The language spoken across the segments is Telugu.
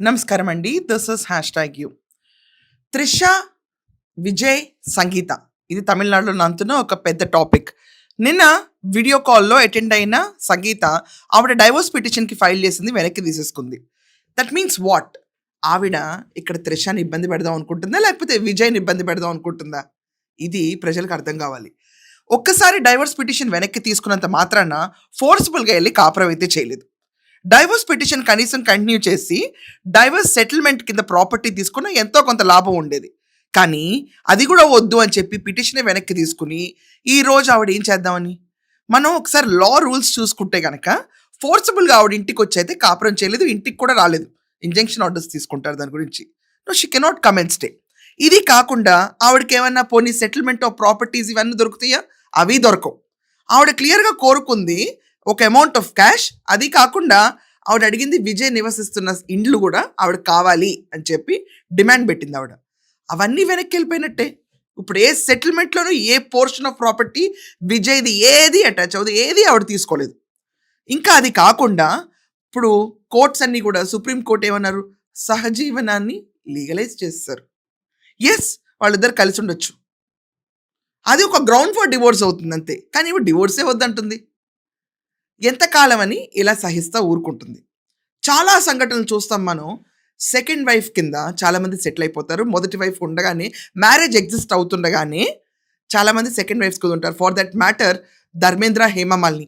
నమస్కారం అండి. This is hashtag you. 'Trisha', 'Vijay', 'Sangeetha' ఇది తమిళనాడులో నంతున ఒక పెద్ద టాపిక్. నిన్న వీడియో కాల్‌లో అటెండ్ అయిన 'సంగీత' ఆవిడ డైవోర్స్ పిటిషన్‌కి ఫైల్ చేసింది, వెనక్కి తీసేసుకుంది. That means what? ఆవిడ ఇక్కడ 'త్రిషని' ఇబ్బంది పెడదాం అనుకుంటుందా? లేకపోతే 'విజయ్‌ని' ఇబ్బంది పెడదాం అనుకుంటుందా? ఇది ప్రజలకు అర్థం కావాలి. ఒక్కసారి డైవోర్స్ పిటిషన్ వెనక్కి తీసుకున్నంత మాత్రాన ఫోర్స్‌బుల్‌గా ఎళ్లి కాపురం అయితే చేయలేదు. డైవోర్స్ పిటిషన్ కనీసం కంటిన్యూ చేసి డైవోర్స్ సెటిల్మెంట్ కింద ప్రాపర్టీ తీసుకున్న ఎంతో కొంత లాభం ఉండేది. కానీ అది కూడా వద్దు అని చెప్పి పిటిషన్ వెనక్కి తీసుకుని ఈ రోజు ఆవిడ ఏం చేద్దామని, మనం ఒకసారి లా రూల్స్ చూసుకుంటే కనుక ఫోర్సబుల్గా ఆవిడ ఇంటికి వచ్చి అయితే కాపురం చేయలేదు, ఇంటికి కూడా రాలేదు. ఇంజంక్షన్ ఆర్డర్స్ తీసుకుంటారు దాని గురించి. No, she cannot come and stay. ఇది కాకుండా ఆవిడకి ఏమన్నా పోనీ సెటిల్మెంట్ ఆఫ్ ప్రాపర్టీస్ ఇవన్నీ దొరుకుతాయా? అవి దొరకవు. ఆవిడ క్లియర్గా కోరుకుంది ఒక అమౌంట్ ఆఫ్ క్యాష్. అది కాకుండా ఆవిడ అడిగింది విజయ్ నివసిస్తున్న ఇండ్లు కూడా ఆవిడ కావాలి అని చెప్పి డిమాండ్ పెట్టింది ఆవిడ. అవన్నీ వెనక్కి వెళ్ళిపోయినట్టే. ఇప్పుడు ఏ సెటిల్మెంట్లోనూ ఏ పోర్షన్ ఆఫ్ ప్రాపర్టీ విజయ్ది ఏది అటాచ్ అవ్వదు, ఏది ఆవిడ తీసుకోలేదు. ఇంకా అది కాకుండా ఇప్పుడు కోర్ట్స్ అన్నీ కూడా, సుప్రీం కోర్ట్ ఏమన్నారు, సహజీవనాన్ని లీగలైజ్ చేస్తారు. ఎస్, వాళ్ళిద్దరు కలిసి ఉండొచ్చు, అది ఒక గ్రౌండ్ ఫర్ డివోర్స్ అవుతుంది అంతే. కానీ ఇప్పుడు డివోర్సే వద్దంటుంది. ఎంతకాలం అని ఇలా సహిస్తా ఊరుకుంటుంది. చాలా సంఘటనలు చూస్తాం మనం. సెకండ్ వైఫ్ కింద చాలామంది సెటిల్ అయిపోతారు. మొదటి వైఫ్ ఉండగానే, మ్యారేజ్ ఎగ్జిస్ట్ అవుతుండగానే చాలామంది సెకండ్ వైఫ్స్ కూడా ఉంటారు. For that matter Dharmendra, Hema Malini,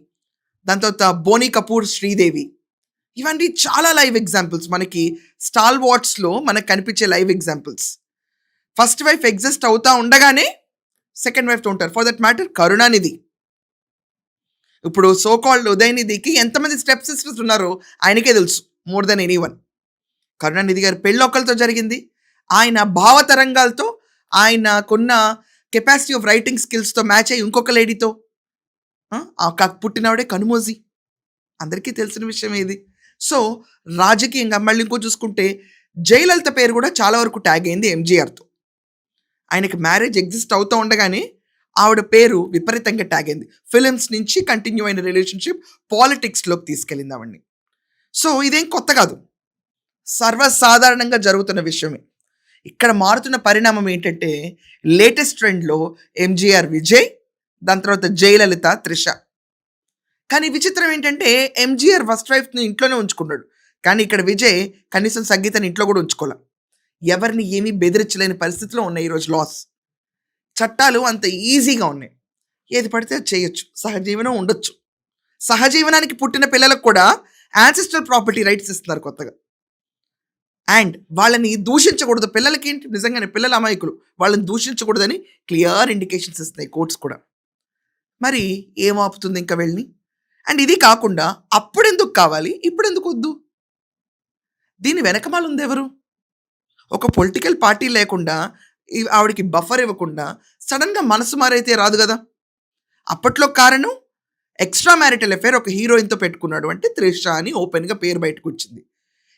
దాని తర్వాత బోనీ కపూర్, శ్రీదేవి, ఇవన్నీ చాలా లైవ్ ఎగ్జాంపుల్స్. మనకి స్టాల్ వాట్స్లో మనకు కనిపించే live examples. First wife exist అవుతా ఉండగానే సెకండ్ వైఫ్తో ఉంటారు. For that matter Karunanidhi. ఇప్పుడు సోకాల్డ్ ఉదయనిధికి ఎంతమంది స్టెప్ సిస్టర్స్ ఉన్నారో ఆయనకే తెలుసు, మోర్ దెన్ ఎనీవన్. కరుణానిధి గారి పెళ్ళి ఒక్కరితో జరిగింది. ఆయన భావతరంగాలతో, ఆయనకున్న కెపాసిటీ ఆఫ్ రైటింగ్ స్కిల్స్తో మ్యాచ్ అయ్యి ఇంకొక లేడీతో పుట్టినవాడే కనుమోజీ, అందరికీ తెలిసిన విషయం ఇది. సో రాజకీయంగా మళ్ళీ ఇంకో చూసుకుంటే జయలలిత పేరు కూడా చాలా వరకు ట్యాగ్ అయింది ఎంజీఆర్తో. ఆయనకి మ్యారేజ్ ఎగ్జిస్ట్ అవుతూ ఉండగానే ఆవిడ పేరు విపరీతంగా ట్యాగ్ అయింది. ఫిలిమ్స్ నుంచి కంటిన్యూ అయిన రిలేషన్షిప్ పాలిటిక్స్లోకి తీసుకెళ్ళింది ఆవిడ్ని. సో ఇదేం కొత్త కాదు, సర్వసాధారణంగా జరుగుతున్న విషయమే. ఇక్కడ మారుతున్న పరిణామం ఏంటంటే, లేటెస్ట్ ట్రెండ్లో ఎంజీఆర్ విజయ్, దాని తర్వాత జయలలిత త్రిష. కానీ విచిత్రం ఏంటంటే, ఎంజీఆర్ ఫస్ట్ వైఫ్ని ఇంట్లోనే ఉంచుకున్నాడు, కానీ ఇక్కడ విజయ్ కనీసం సంగీతాన్ని ఇంట్లో కూడా ఉంచుకోలే. ఎవరిని ఏమీ బెదిరించలేని పరిస్థితిలో ఉన్నాయి ఈరోజు లాస్. చట్టాలు అంత ఈజీగా ఉన్నాయి, ఏది పడితే అది చేయొచ్చు, సహజీవనం ఉండొచ్చు. సహజీవనానికి పుట్టిన పిల్లలకు కూడా యాన్సిస్ట్రల్ ప్రాపర్టీ రైట్స్ ఇస్తున్నారు కొత్తగా. అండ్ వాళ్ళని దూషించకూడదు. పిల్లలకి ఏంటి, నిజంగానే పిల్లల అమాయకులు, వాళ్ళని దూషించకూడదని క్లియర్ ఇండికేషన్స్ ఇస్తున్నాయి కోర్ట్స్ కూడా. మరి ఏం ఆపుతుంది ఇంకా వెళ్ళి? అండ్ ఇది కాకుండా అప్పుడెందుకు కావాలి, ఇప్పుడెందుకు వద్దు? దీని వెనకమాల ఉంది ఎవరు? ఒక పొలిటికల్ పార్టీ లేకుండా, ఆవిడకి బఫర్ ఇవ్వకుండా సడన్గా మనసు మారైతే రాదు కదా. అప్పట్లో కారణం ఎక్స్ట్రా మ్యారిటల్ అఫేర్ ఒక హీరోయిన్తో పెట్టుకున్నాడు అంటే త్రిష అని ఓపెన్గా పేరు బయటకు వచ్చింది.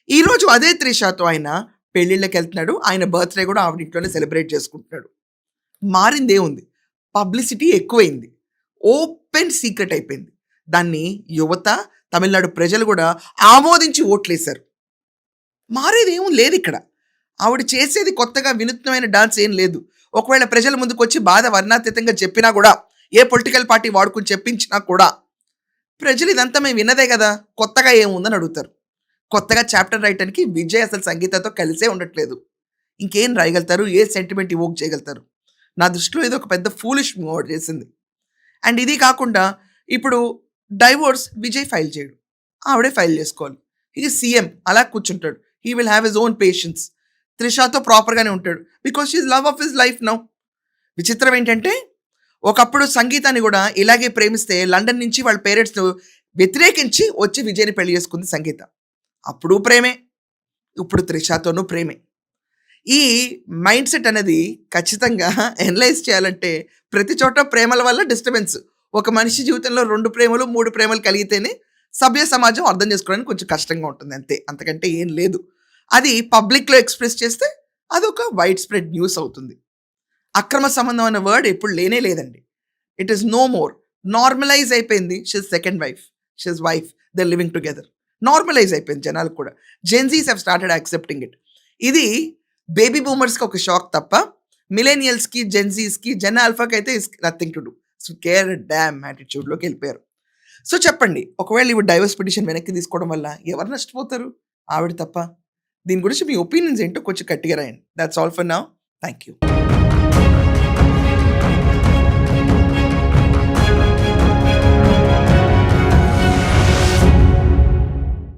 ఈరోజు అదే త్రిషతో ఆయన పెళ్ళిళ్ళకి వెళ్తున్నాడు, ఆయన బర్త్డే కూడా ఆవిడ ఇంట్లోనే సెలబ్రేట్ చేసుకుంటున్నాడు. మారిందే ఉంది, పబ్లిసిటీ ఎక్కువైంది, ఓపెన్ సీక్రెట్ అయిపోయింది. దాన్ని యువత, తమిళనాడు ప్రజలు కూడా ఆమోదించి ఓట్లేశారు. మారేదేమీ లేదు ఇక్కడ. ఆవిడ చేసేది కొత్తగా వినూత్నమైన డాన్స్ ఏం లేదు. ఒకవేళ ప్రజల ముందుకు వచ్చి బాధ వర్ణాతీతంగా చెప్పినా కూడా, ఏ పొలిటికల్ పార్టీ వాడుకుని చెప్పించినా కూడా, ప్రజలు ఇదంతా మేము విన్నదే కదా, కొత్తగా ఏముందని అడుగుతారు. కొత్తగా చాప్టర్ రాయటానికి విజయ్ అసలు సంగీతతో కలిసే ఉండట్లేదు. ఇంకేం రాయగలుగుతారు, ఏ సెంటిమెంట్ ఇవోక్ చేయగలుగుతారు? నా దృష్టిలో ఇది ఒక పెద్ద ఫూలిష్ మూవ్ చేసింది. అండ్ ఇది కాకుండా ఇప్పుడు డైవోర్స్ విజయ్ ఫైల్ చేయడు, ఆవిడే ఫైల్ చేసుకోవాలి. ఇది సీఎం అలా కూర్చుంటాడు. He will have his own patience. త్రిషతో ప్రాపర్గానే ఉంటాడు, because she's love of his life now. విచిత్రం ఏంటంటే, ఒకప్పుడు సంగీతాన్ని కూడా ఇలాగే ప్రేమిస్తే లండన్ నుంచి వాళ్ళ పేరెంట్స్ వ్యతిరేకించి వచ్చి విజయ్ని పెళ్లి చేసుకుంది సంగీత. అప్పుడు ప్రేమే, ఇప్పుడు త్రిషతోనూ ప్రేమే. ఈ మైండ్ సెట్ అనేది ఖచ్చితంగా ఎనలైజ్ చేయాలంటే ప్రతి చోట ప్రేమల వల్ల డిస్టర్బెన్స్. ఒక మనిషి జీవితంలో 2 ప్రేమలు 3 ప్రేమలు కలిగితేనే సభ్య సమాజం అర్థం చేసుకోవడానికి కొంచెం కష్టంగా ఉంటుంది అంతే, అంతకంటే ఏం లేదు. అది పబ్లిక్లో ఎక్స్ప్రెస్ చేస్తే అదొక వైడ్ స్ప్రెడ్ న్యూస్ అవుతుంది. అక్రమ సంబంధం అనే వర్డ్ ఎప్పుడు లేనే లేదండి. It is no more, normalise అయిపోయింది. She's second wife, she's wife, they living together. Normalise అయిపోయింది జనాలకు కూడా. Gen Zs have started accepting it. ఇది బేబీ బూమర్స్‌కి ఒక షాక్ తప్ప, మిలేనియల్స్‌కి, జెన్‌జీస్‌కి, జెన్ ఆల్ఫాకైతే it's nothing to do. So care damn యాటిట్యూడ్‌లోకెళ్ళిపోయారు. సో చెప్పండి, ఒకవేళ ఈవిడ డైవర్స్ పిటిషన్ వెనక్కి తీసుకోవడం వల్ల ఎవరు నష్టపోతారు? ఆవిడ తప్ప. దీని గురించి మీ ఒపీనియన్స్ ఏంటో కొంచెం గట్టిగా రాయండి. Thoughts all for now. Thank you.